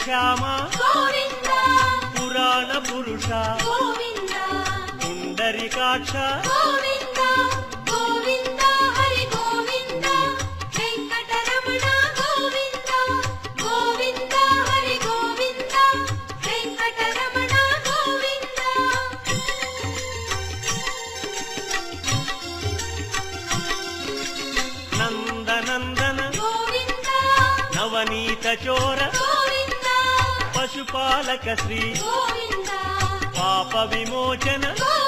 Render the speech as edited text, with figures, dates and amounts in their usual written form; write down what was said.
శ్యామ గోవింద పురాణ పురుష గోవింద పుండరీకాక్ష గోవింద గోవింద హరి గోవింద వెంకటరమణ గోవింద గోవింద హరి గోవింద వెంకటరమణ గోవింద నందనందన గోవింద నవనీత చోర గోవింద పశుపాలక శ్రీ గోవింద పాప విమోచన గోవింద